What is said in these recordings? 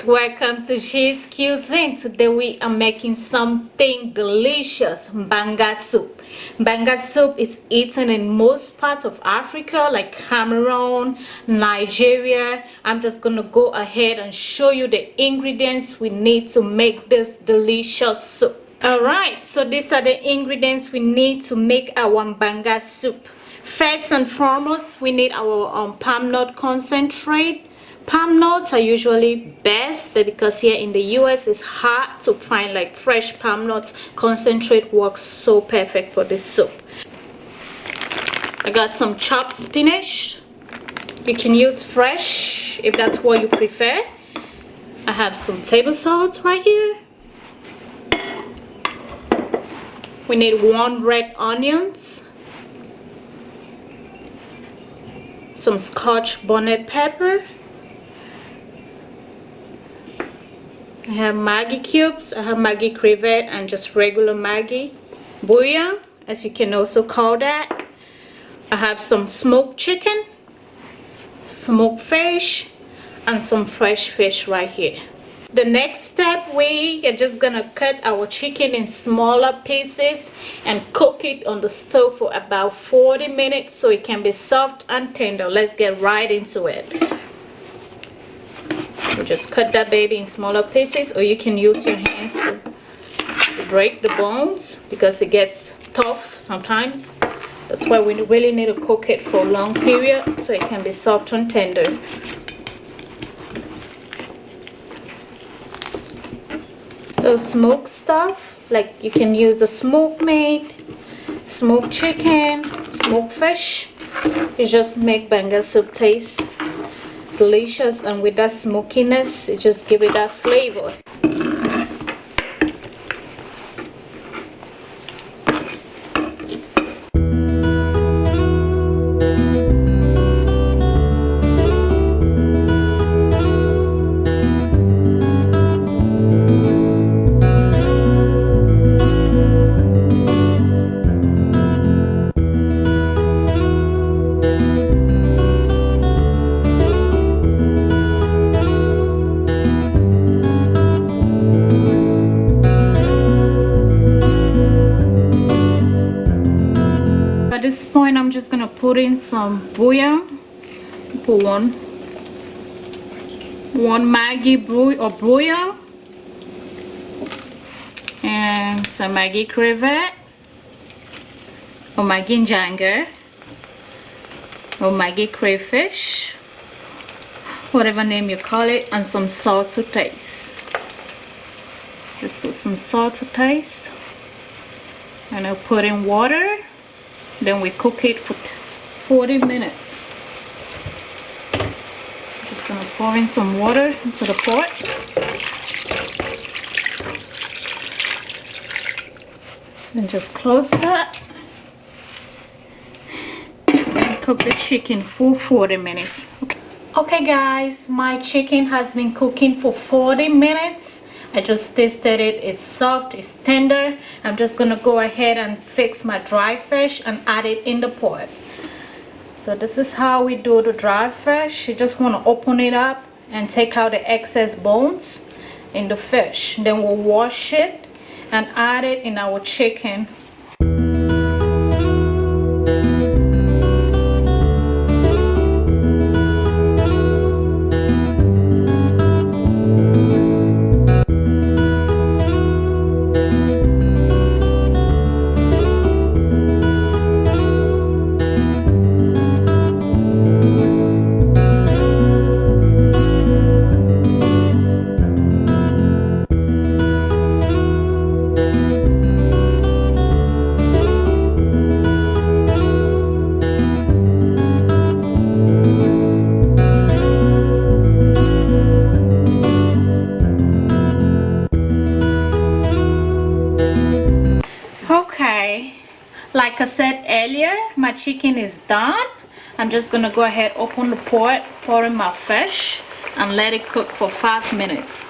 guys, welcome to Ghiz Cuisine. Today we are making something delicious, Banga soup. Banga soup is eaten in most parts of Africa like Cameroon, Nigeria. I'm just gonna go ahead and show you the ingredients we need to make this delicious soup. Alright, so these are the ingredients we need to make our Banga soup. First and foremost, we need our palm nut concentrate. Palm nuts are usually best, but because here in the US it's hard to find like fresh palm nuts, concentrate works so perfect for this soup. I got some chopped spinach. You can use fresh if that's what you prefer. I have some table salt right here. We need 1 red onions, some Scotch bonnet pepper. I have Maggi cubes, I have Maggi crevette and just regular Maggi. Bouillon, as you can also call that. I have some smoked chicken, smoked fish, and some fresh fish right here. The next step, we are just gonna cut our chicken in smaller pieces and cook it on the stove for about 40 minutes so it can be soft and tender. Let's get right into it. You just cut that baby in smaller pieces, or you can use your hands to break the bones because it gets tough sometimes. That's why we really need to cook it for a long period so it can be soft and tender. So smoked stuff, like you can use the smoked meat, smoked chicken, smoked fish. It just make Banga soup taste delicious, and with that smokiness it just give it that flavor. At this point, I'm just gonna put in some bouillon. Put one Maggi bouillon, and some Maggi crevette, or Maggi njanga, or Maggi crayfish, whatever name you call it, and some salt to taste. Just put some salt to taste, and I'll put in water. Then we cook it for 40 minutes. I'm just gonna pour in some water into the pot. Then just close that. And cook the chicken for 40 minutes. Okay guys, my chicken has been cooking for 40 minutes. I just tasted it. It's soft, it's tender. I'm just gonna go ahead and fix my dry fish and add it in the pot. So this is how we do the dry fish. You just want to open it up and take out the excess bones in the fish. Then we'll wash it and add it in our chicken. Like I said earlier, my chicken is done. I'm just gonna go ahead, open the pot, pour in my fish, and let it cook for 5 minutes.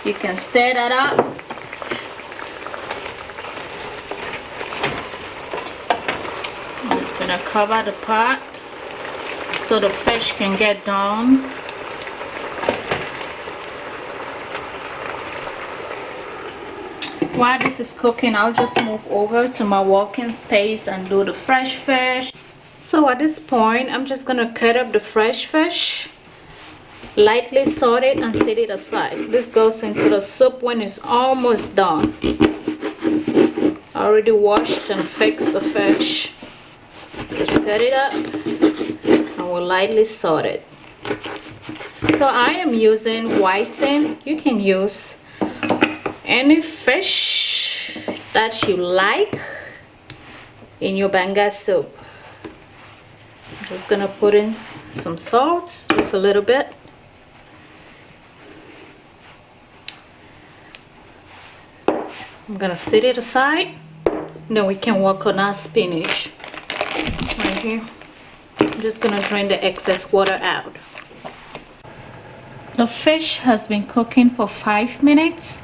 You can stir that up. I'm just gonna cover the pot so the fish can get done. While this is cooking, I'll just move over to my working space and do the fresh fish. So at this point, I'm just gonna cut up the fresh fish, lightly salt it and set it aside. This goes into the soup when it's almost done. I already washed and fixed the fish. Just cut it up and we'll lightly salt it. So I am using whiting. You can use any fish that you like in your banga soup. I'm just gonna put in some salt, just a little bit. I'm gonna set it aside. Then we can work on our spinach right here. I'm just gonna drain the excess water out. The fish has been cooking for 5 minutes.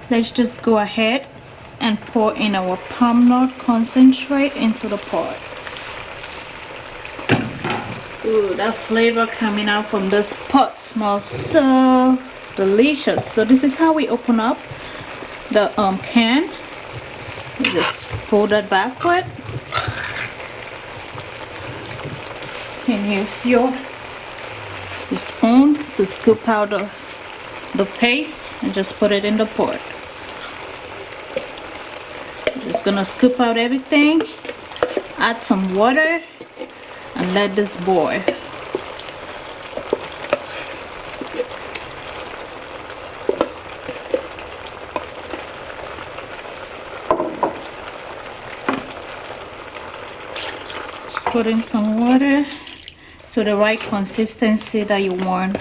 Let's just go ahead and pour in our palm nut concentrate into the pot. Ooh, that flavor coming out from this pot smells so delicious. So this is how we open up the can. You just pull that backward. You can use your spoon to scoop out the paste and just put it in the pot. Just gonna scoop out everything, add some water and let this boil. Just put in some water to the right consistency that you want.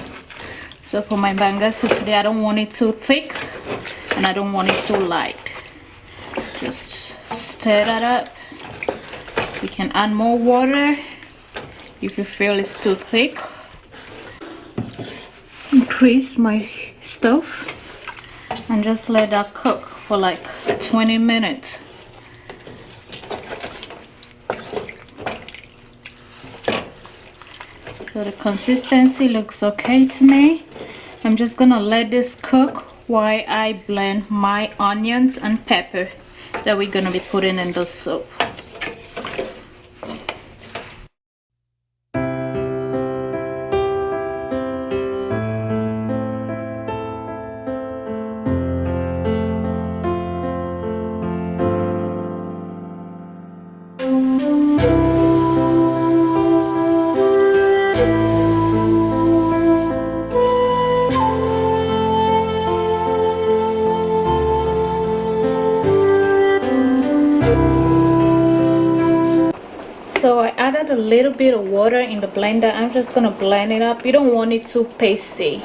So for my banga soup today, I don't want it too thick and I don't want it too light. Just stir that up. You can add more water if you feel it's too thick. Increase my stove and just let that cook for like 20 minutes. So the consistency looks okay to me. I'm just gonna let this cook while I blend my onions and pepper that we're gonna be putting in the soup. So I added a little bit of water in the blender. I'm just gonna blend it up. You don't want it too pasty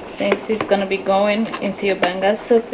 since it's gonna be going into your banga soup.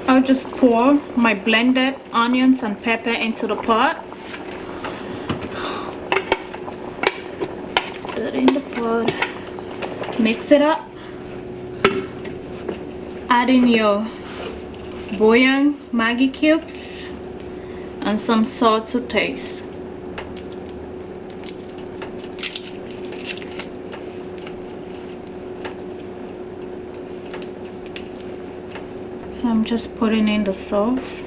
I'll just pour my blended onions and pepper into the pot. Put it in the pot. Mix it up. Add in your bouillon Maggi cubes and some salt to taste. So I'm just putting in the salt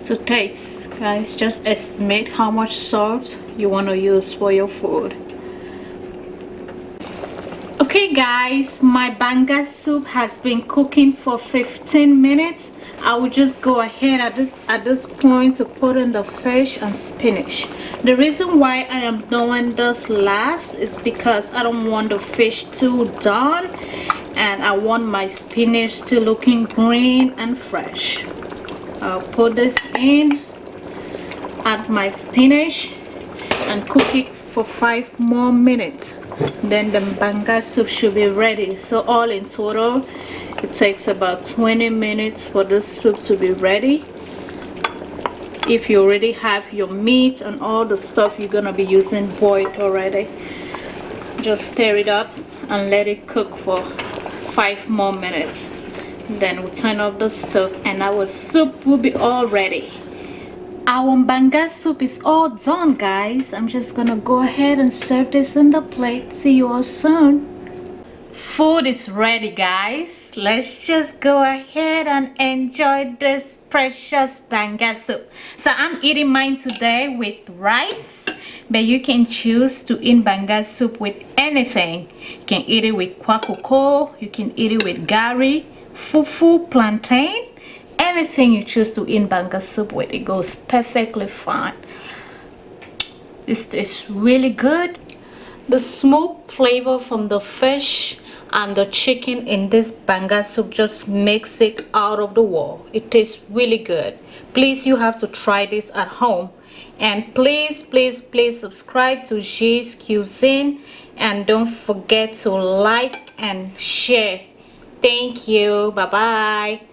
to taste. Guys, just estimate how much salt you want to use for your food. Okay guys, my banga soup has been cooking for 15 minutes. I will just go ahead at this point to put in the fish and spinach. The reason why I am doing this last is because I don't want the fish too done and I want my spinach still looking green and fresh. I'll put this in, add my spinach, and cook it for 5 more minutes. Then the banga soup should be ready. So all in total, it takes about 20 minutes for the soup to be ready. If you already have your meat and all the stuff you're gonna be using boiled already, just stir it up and let it cook for 5 more minutes. Then we'll turn off the stove and our soup will be all ready. Our banga soup is all done, guys. I'm just gonna go ahead and serve this in the plate. See you all soon. Food is ready, guys. Let's just go ahead and enjoy this precious banga soup. So I'm eating mine today with rice, but you can choose to eat banga soup with anything. You can eat it with kwakoko, you can eat it with gari, fufu, plantain, anything you choose to eat banga soup with, it goes perfectly fine. This tastes really good. The smoke flavor from the fish and the chicken in this banga soup just makes it out of the world. It tastes really good. Please, you have to try this at home. And please subscribe to Ghiz Cuisine, and don't forget to like and share. Thank you. Bye bye.